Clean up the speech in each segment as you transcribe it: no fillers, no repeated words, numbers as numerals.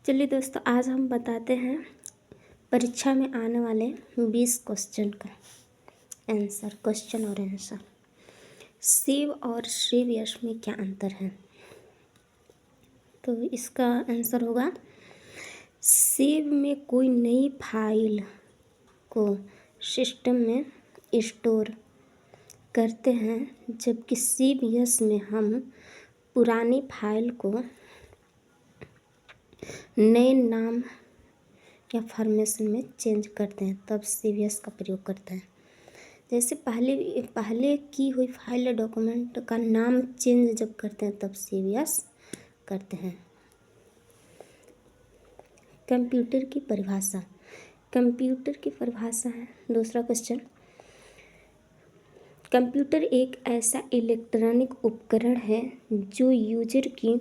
चलिए दोस्तों, आज हम बताते हैं परीक्षा में आने वाले 20 क्वेश्चन का आंसर, क्वेश्चन और आंसर। शिव और शिव यश में क्या अंतर है? तो इसका आंसर होगा, शिव में कोई नई फाइल को सिस्टम में स्टोर करते हैं, जबकि शिव यश में हम पुरानी फाइल को नए नाम या फॉर्मेशन में चेंज करते हैं, तब शिव यश का प्रयोग करते हैं। जैसे पहले की हुई फाइल या डॉक्यूमेंट का नाम चेंज जब करते हैं तब शिव यश करते हैं। कंप्यूटर की परिभाषा। कंप्यूटर की परिभाषा है दूसरा क्वेश्चन। कंप्यूटर एक ऐसा इलेक्ट्रॉनिक उपकरण है जो यूजर की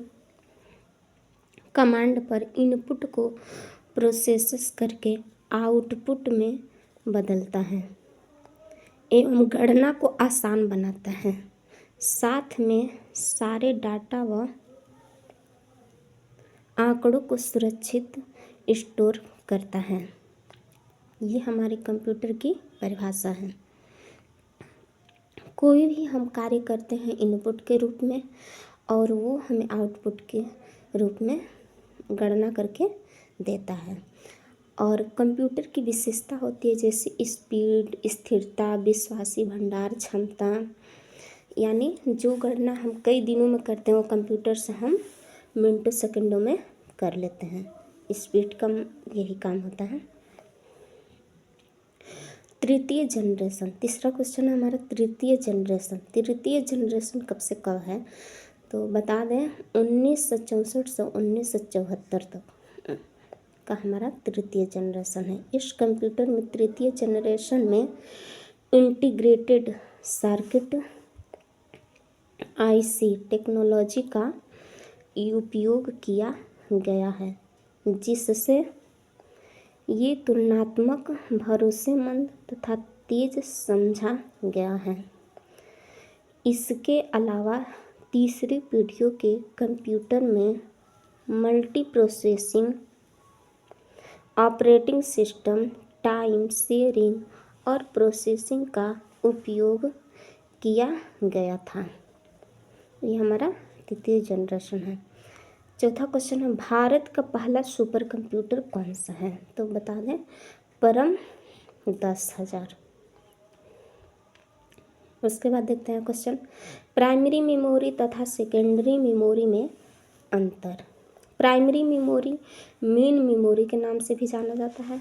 कमांड पर इनपुट को प्रोसेस करके आउटपुट में बदलता है एवं गणना को आसान बनाता है, साथ में सारे डाटा व आंकड़ों को सुरक्षित स्टोर करता है। ये हमारी कंप्यूटर की परिभाषा है। कोई भी हम कार्य करते हैं इनपुट के रूप में और वो हमें आउटपुट के रूप में गणना करके देता है। और कंप्यूटर की विशेषता होती है जैसे स्पीड, स्थिरता, विश्वासी भंडार क्षमता, यानी जो गणना हम कई दिनों में करते हैं वो कंप्यूटर से हम मिनटों सेकंडों में कर लेते हैं। स्पीड का यही काम होता है। तृतीय जनरेशन, तीसरा क्वेश्चन है हमारा तृतीय जनरेशन। तृतीय जनरेशन कब से कब है? तो बता दें 1964 से 1974 तक का हमारा तृतीय जनरेशन है। इस कंप्यूटर में तृतीय जनरेशन में इंटीग्रेटेड सर्किट आईसी टेक्नोलॉजी का उपयोग किया गया है, जिससे ये तुलनात्मक, भरोसेमंद तथा तेज समझा गया है। इसके अलावा तीसरी पीढ़ियों के कंप्यूटर में multi processing, operating system, time sharing और प्रोसेसिंग का उपयोग किया गया था। ये हमारा तृतीय जनरेशन है। चौथा क्वेश्चन है, भारत का पहला सुपर कंप्यूटर कौन सा है? तो बता दें परम 10,000। उसके बाद देखते हैं क्वेश्चन, प्राइमरी मेमोरी तथा सेकेंडरी मेमोरी में अंतर। प्राइमरी मेमोरी मेन मेमोरी के नाम से भी जाना जाता है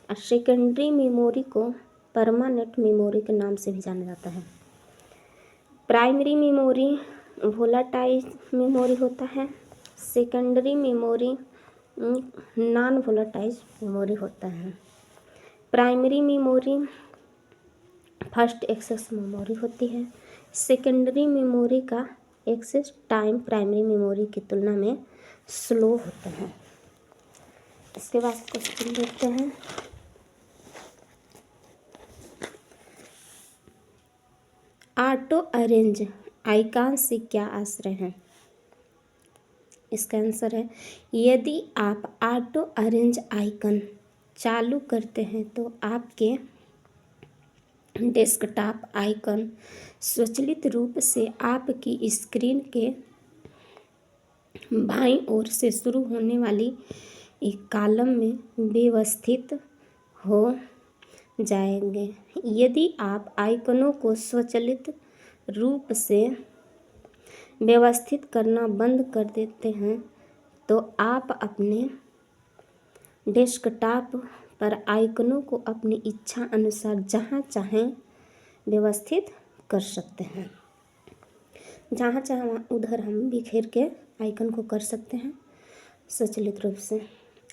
और सेकेंडरी मेमोरी को परमानेंट मेमोरी के नाम से भी जाना जाता है। प्राइमरी मेमोरी वोलाटाइल मेमोरी होता है, secondary memory non volatile memory होता है। Primary memory fast access memory होती है। सेकेंडरी मेमोरी का एक्सेस टाइम प्राइमरी मेमोरी की तुलना में स्लो होता है। इसके बाद क्वेश्चन देखते हैं, ऑटो अरेंज आइकन से क्या आश्रय है? इसका आंसर है, यदि आप ऑटो अरेंज आइकन चालू करते हैं तो आपके डेस्कटॉप आइकन स्वचालित रूप से आपकी स्क्रीन के बाईं ओर से शुरू होने वाली एक कॉलम में व्यवस्थित हो जाएंगे। यदि आप आइकनों को स्वचालित रूप से व्यवस्थित करना बंद कर देते हैं तो आप अपने डेस्कटॉप पर आइकनों को अपनी इच्छा अनुसार जहाँ चाहें व्यवस्थित कर सकते हैं। जहाँ चाहें उधर हम बिखेर के आइकन को कर सकते हैं स्वचालित रूप से,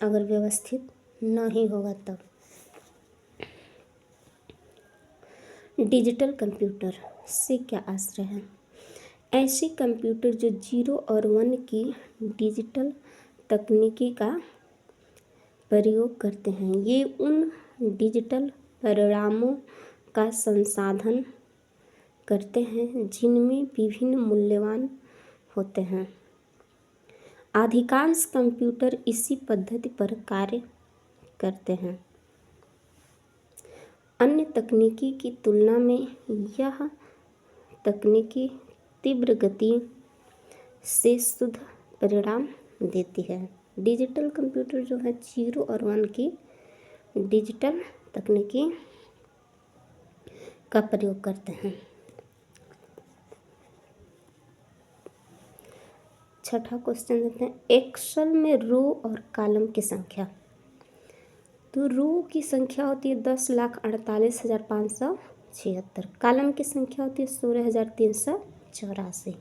अगर व्यवस्थित नहीं होगा तब। डिजिटल कंप्यूटर से क्या आश्रय है? ऐसे कंप्यूटर जो 0 और 1 की डिजिटल तकनीकी का प्रयोग करते हैं, ये उन डिजिटल परिणामों का संसाधन करते हैं जिनमें विभिन्न मूल्यवान होते हैं। अधिकांश कंप्यूटर इसी पद्धति पर कार्य करते हैं। अन्य तकनीकी की तुलना में यह तकनीकी तीव्र गति से शुद्ध परिणाम देती है। डिजिटल कंप्यूटर जो है 0 और 1 की डिजिटल तकनीकी का प्रयोग करते हैं। छठा क्वेश्चन देखते हैं, एक्सेल में रो और कॉलम की संख्या। तो रो की संख्या होती है 10,48,576, कॉलम की संख्या होती है 16,384।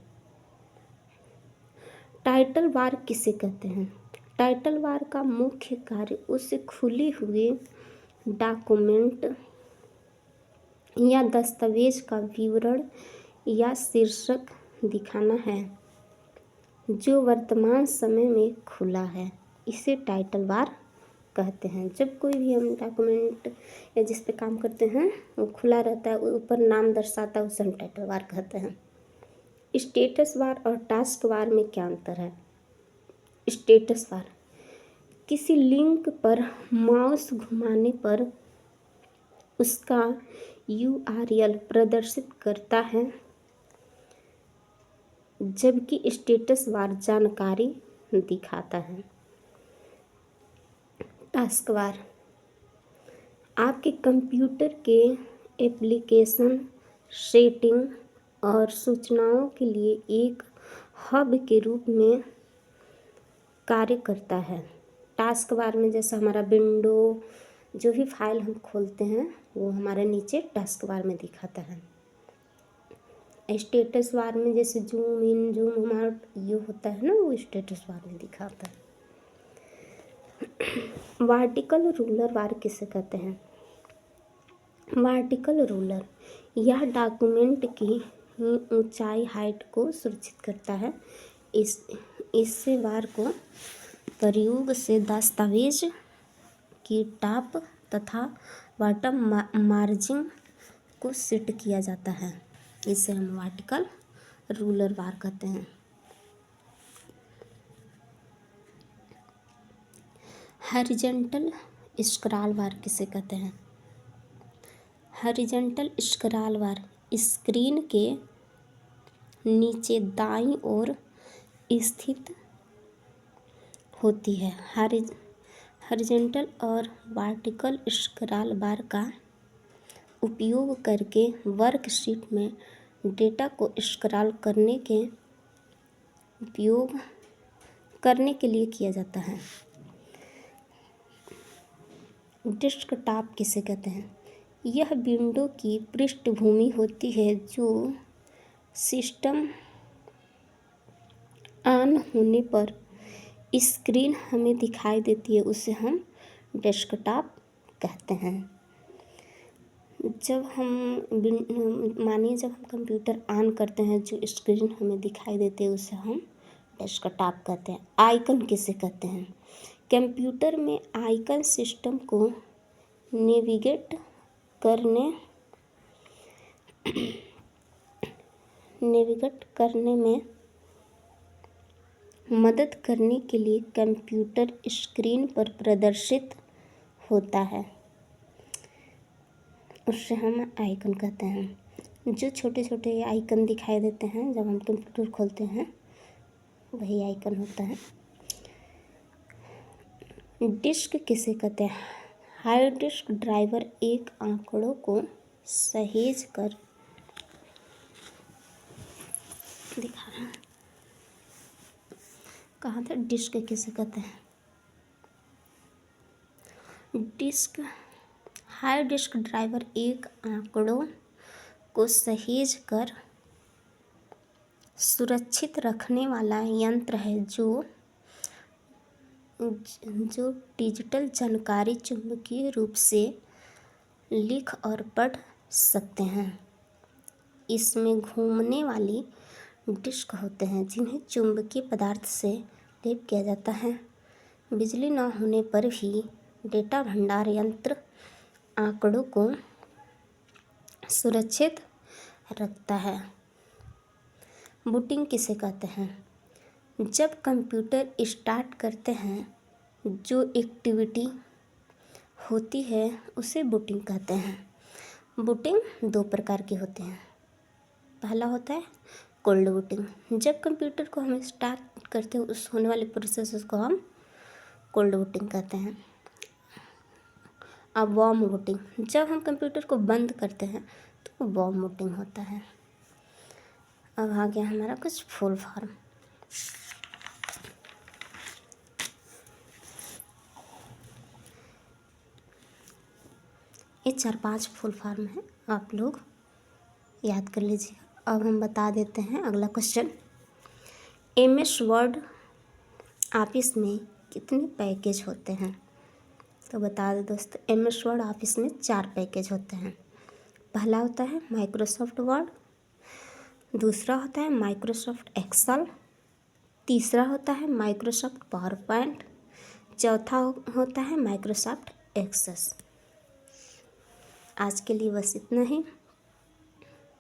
टाइटल बार किसे कहते हैं? टाइटल बार का मुख्य कार्य उस खुली हुई डॉक्यूमेंट या दस्तावेज का विवरण या शीर्षक दिखाना है जो वर्तमान समय में खुला है। इसे टाइटल बार कहते हैं। जब कोई भी हम डॉक्यूमेंट या जिस पे काम करते हैं वो खुला रहता है, ऊपर नाम दर्शाता है, उसे हम टाइटल बार कहते हैं। स्टेटस बार और टास्क बार में क्या अंतर है? स्टेटस बार किसी लिंक पर माउस घुमाने पर उसका URL प्रदर्शित करता है, जबकि स्टेटस बार जानकारी दिखाता है। टास्क बार आपके कंप्यूटर के एप्लीकेशन, सेटिंग और सूचनाओं के लिए एक हब के रूप में कार्य करता है। टास्क बार में जैसे हमारा विंडो, जो भी फाइल हम खोलते हैं वो हमारे नीचे टास्क बार में दिखाता है। स्टेटस बार में जैसे जूम इन जूम आउट ये होता है ना, वो स्टेटस बार में दिखाता है। वर्टिकल रूलर बार किसे कहते हैं? वर्टिकल रूलर यह डॉक्यूमेंट की ऊंचाई हाइट को सुरक्षित करता है। इससे बार को प्रयोग से दस्तावेज की टॉप तथा बॉटम मार्जिन को सेट किया जाता है। इसे हम वर्टिकल रूलर बार कहते हैं। हॉरिजॉन्टल स्क्रॉल बार किसे कहते हैं? हॉरिजॉन्टल स्क्रॉल बार स्क्रीन के नीचे दाईं ओर स्थित होती है। हॉरिजॉन्टल और वर्टिकल स्क्रॉल बार का उपयोग करके वर्कशीट में डेटा को स्क्रॉल करने के लिए किया जाता है। डेस्कटॉप किसे कहते हैं? यह विंडो की पृष्ठभूमि होती है जो सिस्टम ऑन होने पर स्क्रीन हमें दिखाई देती है, उसे हम डेस्कटॉप कहते हैं। जब हम कंप्यूटर ऑन करते हैं, जो स्क्रीन हमें दिखाई देती है उसे हम डेस्कटॉप कहते हैं। आइकन किसे कहते हैं? कंप्यूटर में आइकन सिस्टम को नेविगेट करने में मदद करने के लिए कंप्यूटर स्क्रीन पर प्रदर्शित होता है, उससे हम आइकन कहते हैं। जो छोटे छोटे आइकन दिखाई देते हैं जब हम कंप्यूटर खोलते हैं, वही आइकन होता है। डिस्क किसे कहते हैं? हार्ड डिस्क ड्राइवर एक आंकड़ों को सहेज कर दिखा रहा है। कहाँ था? डिस्क किसे कहते हैं? हार्ड डिस्क ड्राइवर एक आंकड़ों को सहेज कर सुरक्षित रखने वाला यंत्र है जो डिजिटल जानकारी चुंबकीय रूप से लिख और पढ़ सकते हैं। इसमें घूमने वाली डिस्क होते हैं जिन्हें चुंबकीय पदार्थ से लेप किया जाता है। बिजली न होने पर भी डेटा भंडार यंत्र आंकड़ों को सुरक्षित रखता है। बूटिंग किसे कहते हैं? जब कंप्यूटर स्टार्ट करते हैं जो एक्टिविटी होती है उसे बूटिंग कहते हैं। बूटिंग दो प्रकार की होती हैं। पहला होता है कोल्ड बूटिंग। जब कंप्यूटर को हम स्टार्ट करते हैं उस होने वाले प्रोसेस को हम कोल्ड बूटिंग कहते हैं। अब वार्म बूटिंग, जब हम कंप्यूटर को बंद करते हैं तो वार्म बूटिंग होता है। अब आ गया हमारा कुछ फुल फॉर्म। ये 4-5 फुल फॉर्म है, आप लोग याद कर लीजिए। अब हम बता देते हैं अगला क्वेश्चन। MS वर्ड ऑफिस में कितने पैकेज होते हैं? तो बता दो दोस्तों, MS वर्ड ऑफिस में 4 पैकेज होते हैं। पहला होता है माइक्रोसॉफ्ट वर्ड, दूसरा होता है माइक्रोसॉफ्ट एक्सेल, तीसरा होता है माइक्रोसॉफ्ट पावर पॉइंट, चौथा होता है माइक्रोसॉफ्ट एक्सेस। आज के लिए बस इतना ही।